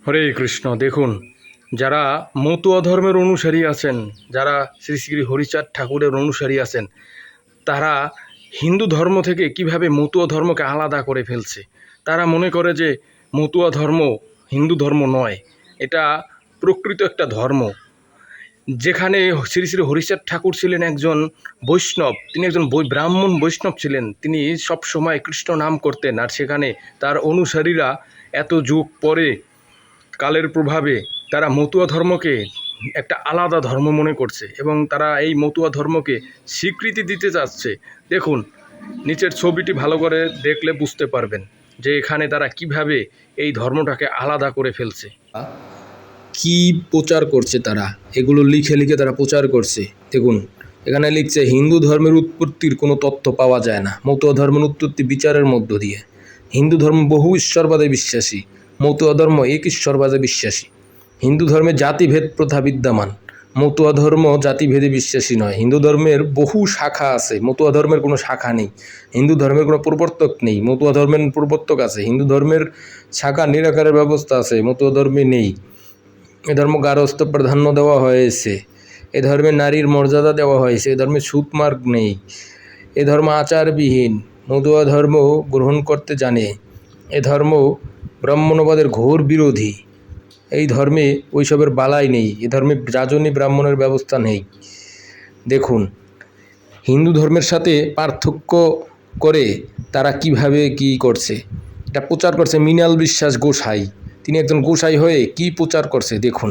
হরে কৃষ্ণ। দেখুন, যারা মতুয়া ধর্মের অনুসারী আছেন, যারা শ্রী শ্রী হরিচাঁদ ঠাকুরের অনুসারী আছেন, তারা হিন্দু ধর্ম থেকে কিভাবে মতুয়া ধর্মকে আলাদা করে ফেলছে। তারা মনে করে যে মতুয়া ধর্ম হিন্দু ধর্ম নয়, এটা প্রকৃত একটা ধর্ম। যেখানে শ্রী শ্রী হরিচাঁদ ঠাকুর ছিলেন একজন বৈষ্ণব, তিনি একজন ব্রাহ্মণ বৈষ্ণব ছিলেন, তিনি সব সময় কৃষ্ণ নাম করতেন। আর সেখানে তার অনুসারীরা এত যুগ পরে কালের প্রভাবে তারা মতুয়া ধর্মকে একটা আলাদা ধর্ম মনে করছে এবং তারা এই মতুয়া ধর্মকে স্বীকৃতি দিতে চাচ্ছে। দেখুন, নিচের ছবিটি ভালো করে দেখলে বুঝতে পারবেন যে এখানে তারা কিভাবে এই ধর্মটাকে আলাদা করে ফেলছে। কি প্রচার করছে তারা, এগুলো লিখে লিখে তারা প্রচার করছে। দেখুন, এখানে লিখছে হিন্দু ধর্মের উৎপত্তির কোনো তথ্য পাওয়া যায় না। মতুয়া ধর্মের উৎপত্তি বিচারের মধ্য দিয়ে। হিন্দু ধর্ম বহু ঈশ্বরবাদে বিশ্বাসী, মতুয়া ধর্ম এক ঈশ্বরবাদে বিশ্বাসী। হিন্দু ধর্মে জাতিভেদ প্রথা বিদ্যমান, মতুয়া ধর্ম জাতিভেদে বিশ্বাসী নয়। হিন্দু ধর্মের বহু শাখা আছে, মতুয়া ধর্মের কোনো শাখা নেই। হিন্দু ধর্মের কোনো প্রবর্তক নেই, মতুয়া ধর্মের প্রবর্তক আছে। হিন্দু ধর্মের শাখা নিরাকারের ব্যবস্থা আছে, মতুয়া ধর্মে নেই। এ ধর্ম গারস্থ প্রাধান্য দেওয়া হয়েছে, এ ধর্মে নারীর মর্যাদা দেওয়া হয়েছে, এ ধর্মে সুতমার্গ নেই, এ ধর্ম আচারবিহীন। মতুয়া ধর্ম গ্রহণ করতে জানে, এ ধর্ম ব্রাহ্মণবাদের ঘোর বিরোধী। এই ধর্মে ওইসবের বালাই নেই, এ ধর্মে যাজনী ব্রাহ্মণের ব্যবস্থা নেই। দেখুন, হিন্দু ধর্মের সাথে পার্থক্য করে তারা কিভাবে কি করছে, এটা প্রচার করছে মৃণাল বিশ্বাস গোসাই। তিনি একজন গোসাই হয়ে কি প্রচার করছে দেখুন।